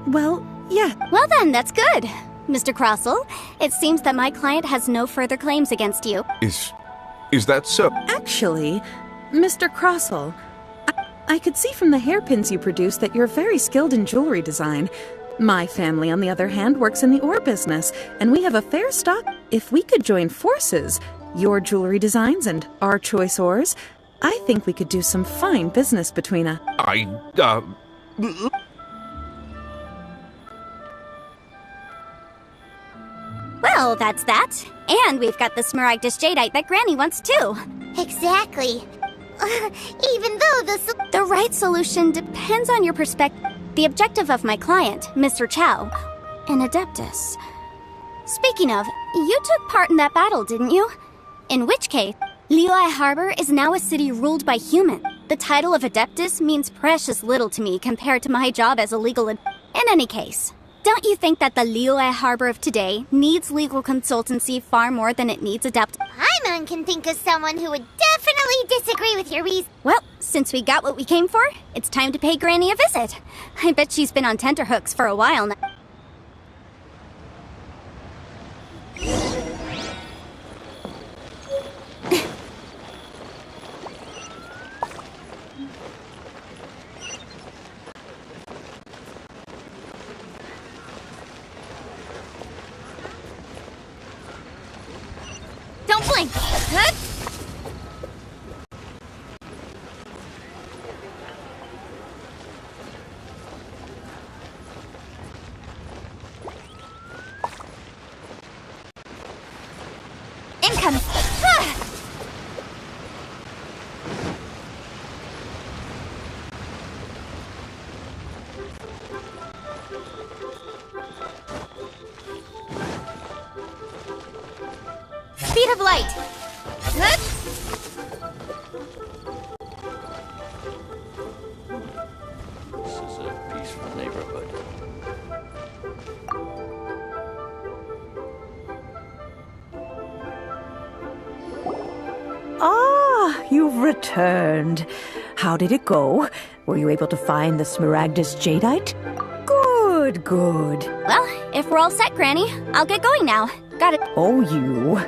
Well, yeah. Well then, that's good. Mr. Crosel, it seems that my client has no further claims against you. Is that so? Actually, Mr. Crosel, I could see from the hairpins you produce that you're very skilled in jewelry design. My family, on the other hand, works in the ore business, and we have a fair stock. If we could join forces, your jewelry designs and our choice ores, I think we could do some fine business between us. Well, that's that. And we've got the Smaragdus Jadeite that Granny wants too. Exactly. Even though The right solution depends on your perspective. The objective of my client, Mr. Chow, an Adeptus. Speaking of, you took part in that battle, didn't you? In which case, Liyue Harbor is now a city ruled by humans. The title of Adeptus means precious little to me compared to my job as a legal In any case, don't you think that the Liyue Harbor of today needs legal consultancy far more than it needs Adeptus? Paimon can think of someone who would definitely disagree with your reason. Well, since we got what we came for, it's time to pay Granny a visit. I bet she's been on tenterhooks for a while now. Don't blink! Huh? Income! Speed of light! Huh? This is a peaceful neighborhood. Ah, you've returned. How did it go? Were you able to find the Smaragdus Jadeite? Good, good. Well, if we're all set, Granny, I'll get going now. Got it. Oh, you.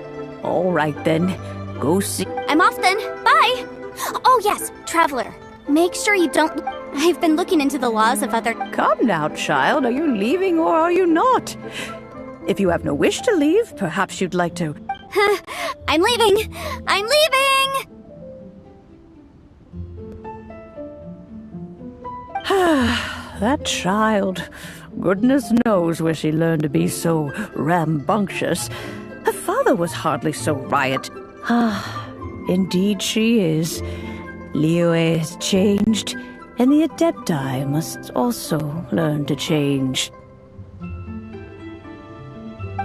All right then. Go see. I'm off then. Bye! Oh yes, Traveler. Make sure you don't... I've been looking into the laws of other... Come now, child. Are you leaving or are you not? If you have no wish to leave, perhaps you'd like to... I'm leaving! I'm leaving! That child. Goodness knows where she learned to be so rambunctious. Her father was hardly so riot. Ah, indeed she is. Liyue has changed, and the Adepti must also learn to change.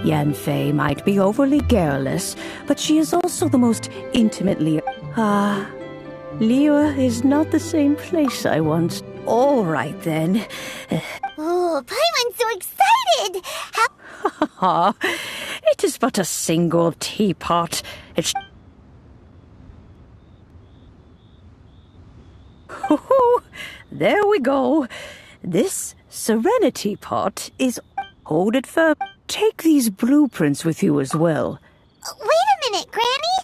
Yanfei might be overly garrulous, but she is also the most intimately... Liyue is not the same place I once... All right, then. Oh, Paimon's so excited! How... It is but a single teapot. There we go. This Serenity Pot is... Hold it firm. Take these blueprints with you as well. Wait a minute, Granny.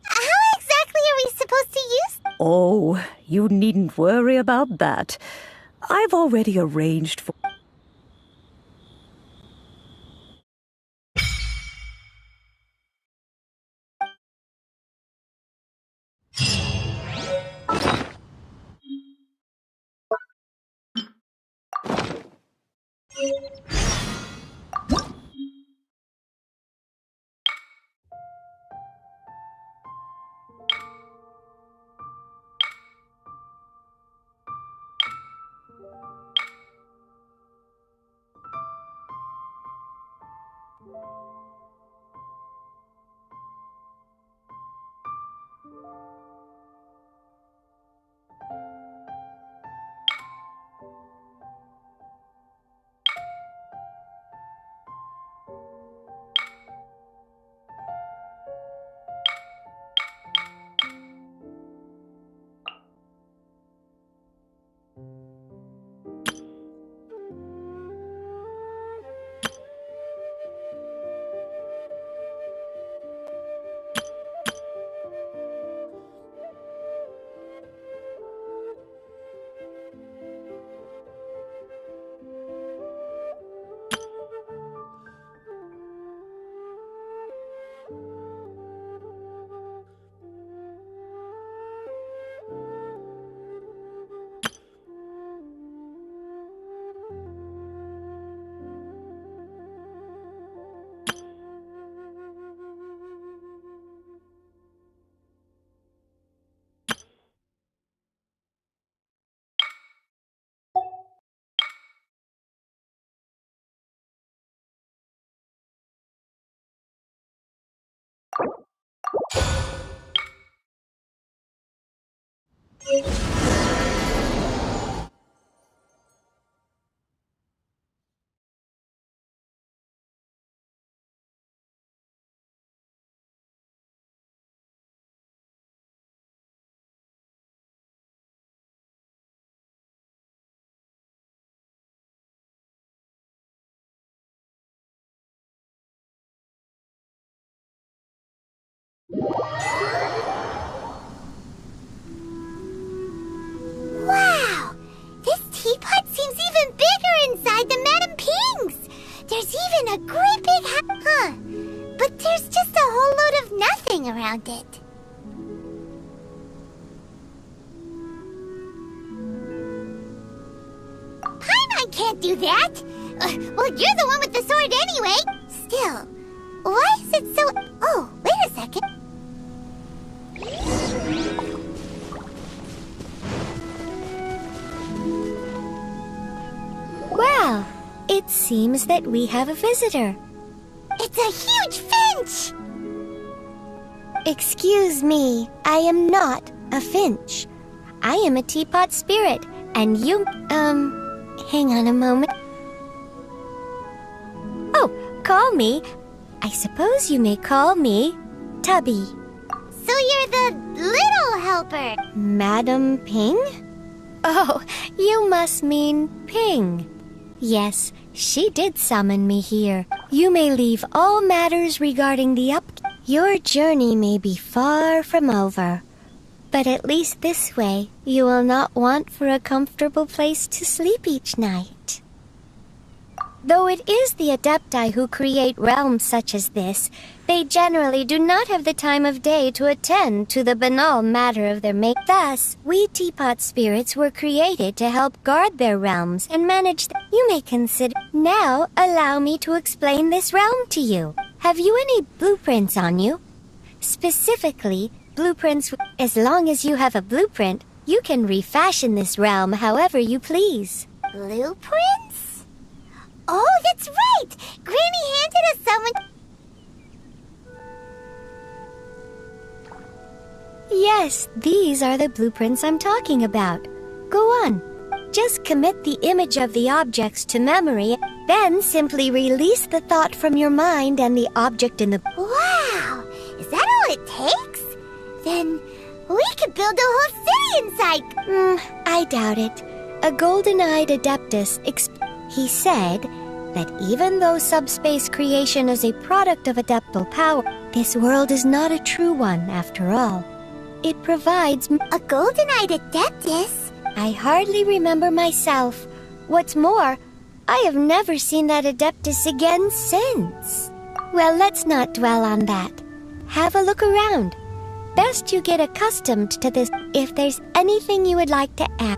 How exactly are we supposed to use... Oh, you needn't worry about that. I've already arranged for... Wow! This teapot seems even bigger inside than Madame Ping's! There's even a great big Huh. But there's just a whole load of nothing around it. Paimon can't do that! Well, you're the one with the sword anyway! Still, why is it so... Oh, wait a second. Well, it seems that we have a visitor. It's a huge finch! Excuse me, I am not a finch. I am a teapot spirit, and you, hang on a moment. Oh, call me. I suppose you may call me Tubby. So you're the little helper. Madam Ping? Oh, you must mean Ping. Yes, she did summon me here. You may leave all matters regarding the Your journey may be far from over, but at least this way you will not want for a comfortable place to sleep each night. Though it is the Adepti who create realms such as this, they generally do not have the time of day to attend to the banal matter of their make. Thus, we teapot spirits were created to help guard their realms and manage them. You may consider... Now, allow me to explain this realm to you. Have you any blueprints on you? Specifically, blueprints... As long as you have a blueprint, you can refashion this realm however you please. Blueprints? Oh, that's right! Granny handed us someone... Yes, these are the blueprints I'm talking about. Go on. Just commit the image of the objects to memory, then simply release the thought from your mind and the object in the... Wow! Is that all it takes? Then, We could build a whole city inside. I doubt it. A golden-eyed adeptus he said that even though subspace creation is a product of adeptal power, this world is not a true one after all. It provides a golden-eyed adeptus? I hardly remember myself. What's more, I have never seen that adeptus again since. Well, let's not dwell on that. Have a look around. Best you get accustomed to this if there's anything you would like to add.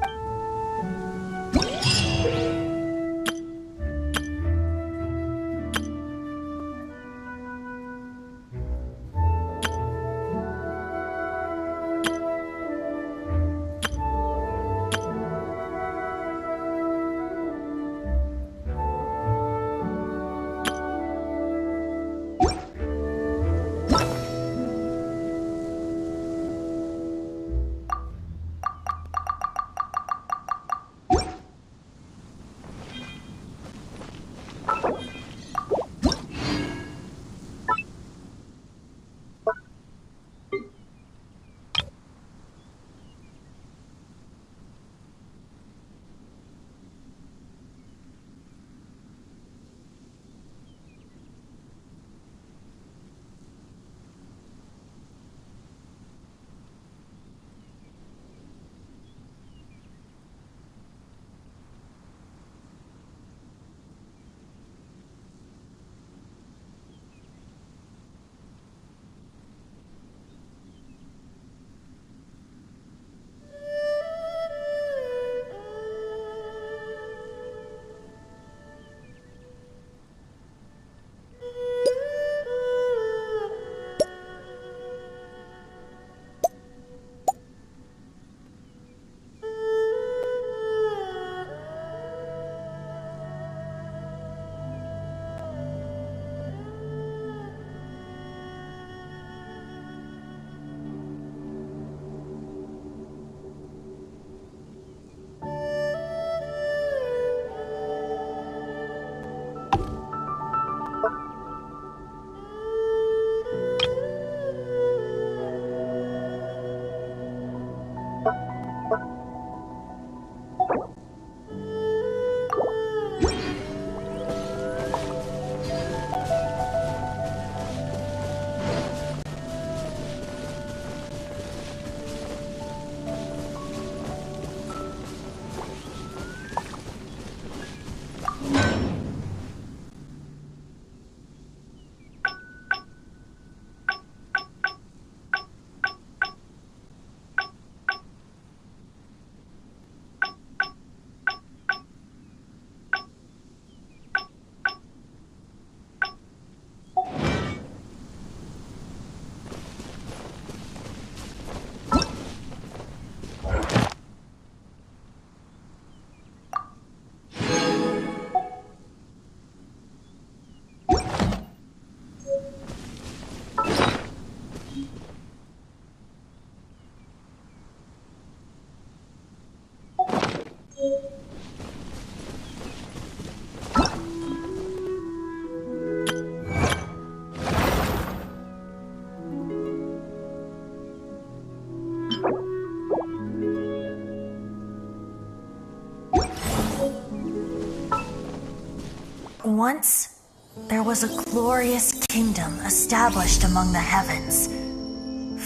Once, there was a glorious kingdom established among the heavens.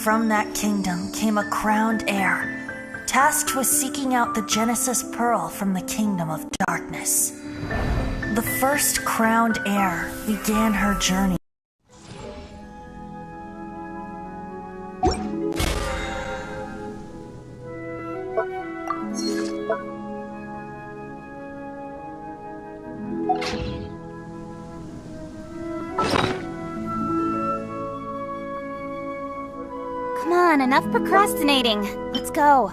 From that kingdom came a crowned heir, tasked with seeking out the Genesis Pearl from the kingdom of darkness. The first crowned heir began her journey. Come on, enough procrastinating. Let's go.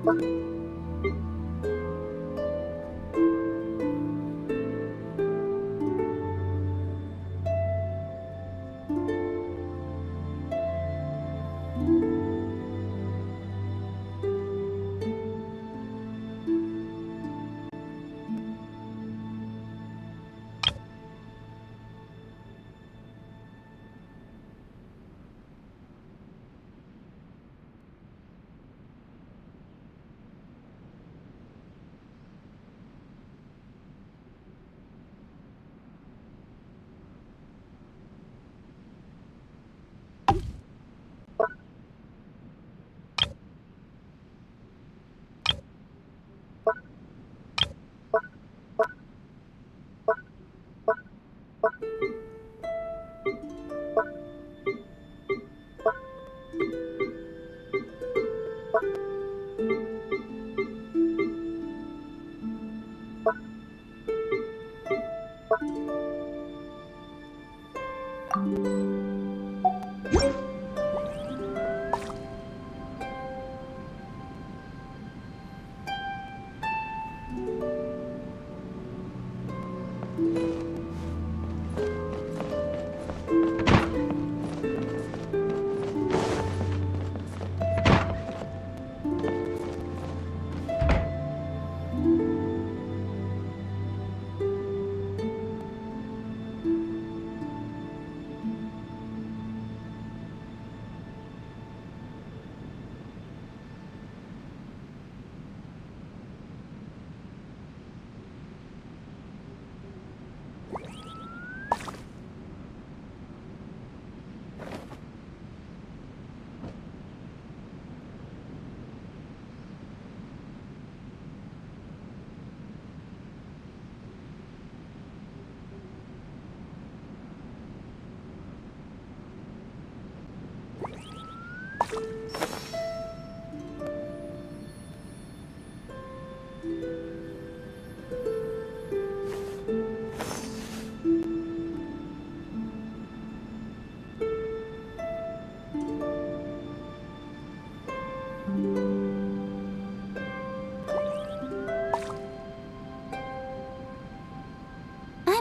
I'm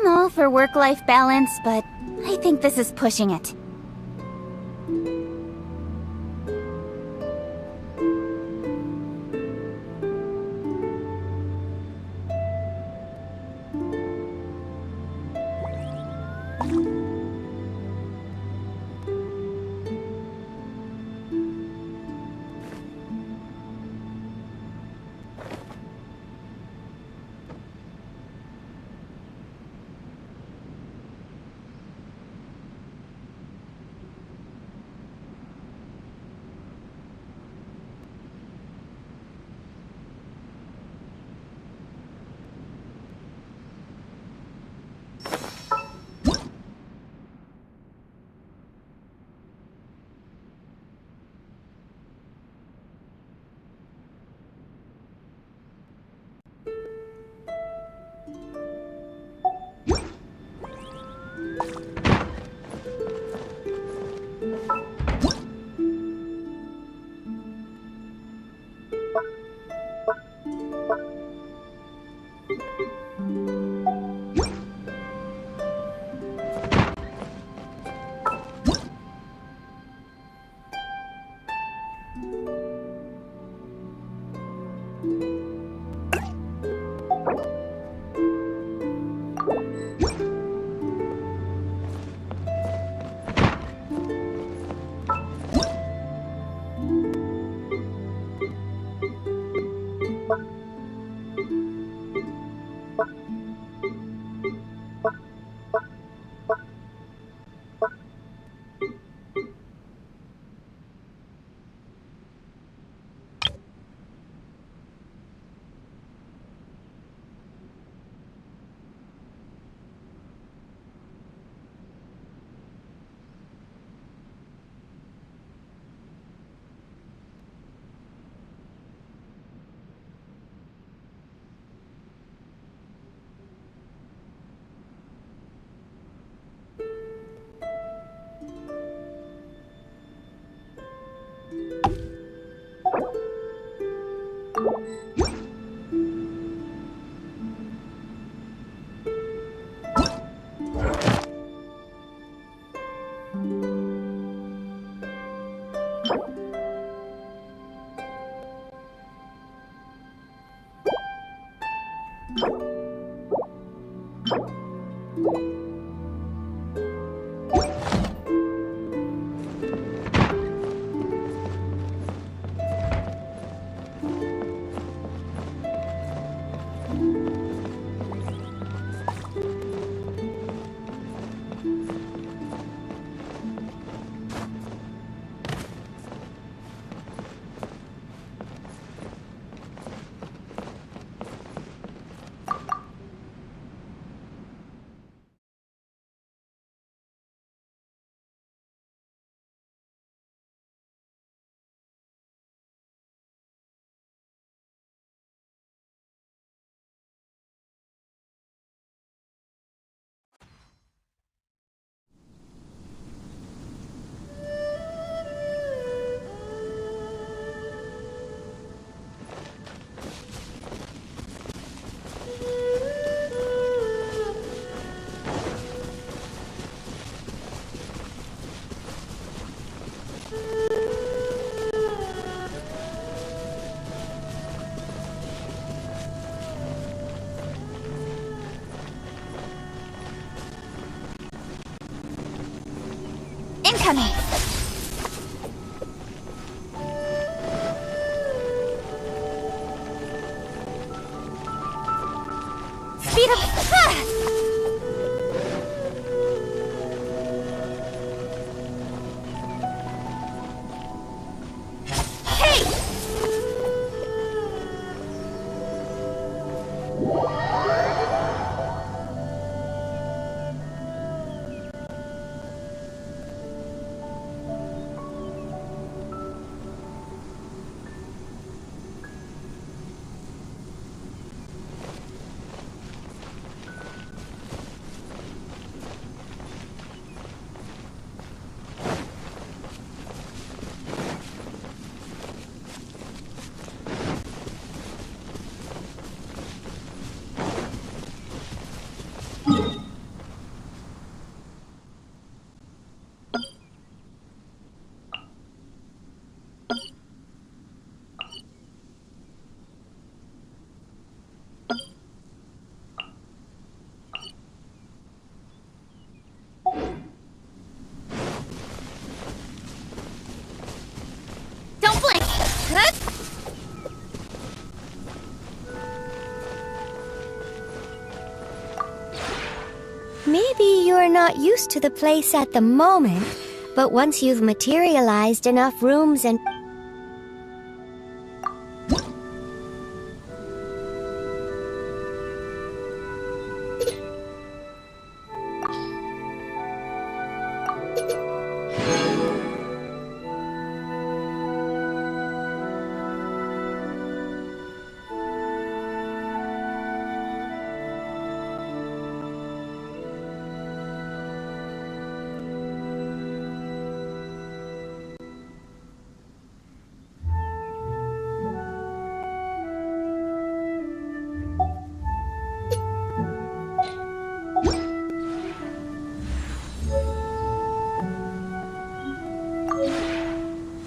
all for work-life balance, but I think this is pushing it. Incoming! Speed up! Hey! Don't blink! Maybe you're not used to the place at the moment, but once you've materialized enough rooms and...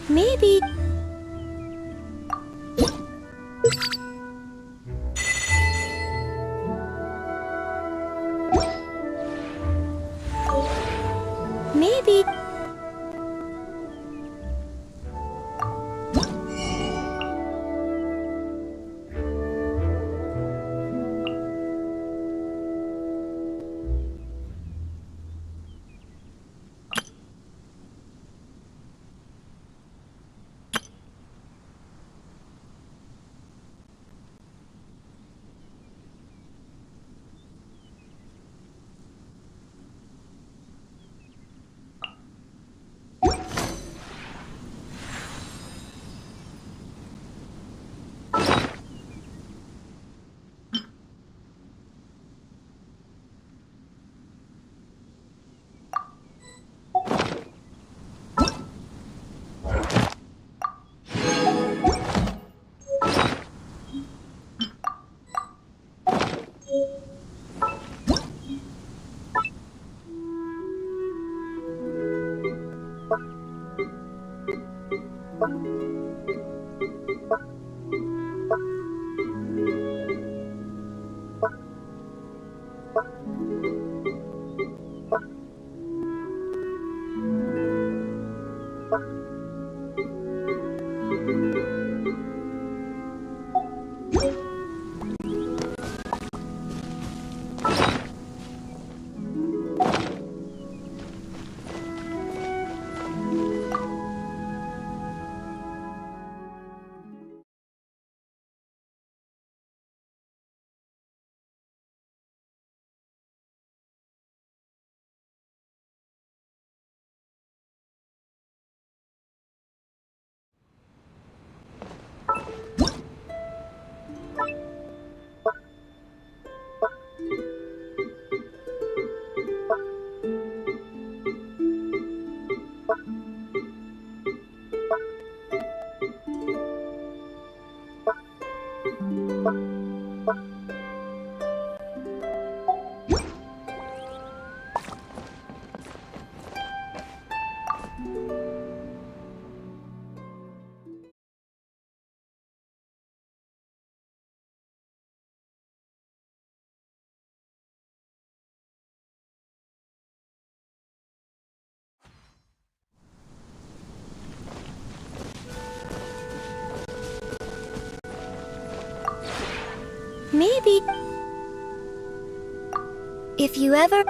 Maybe... Maybe... Maybe if you ever...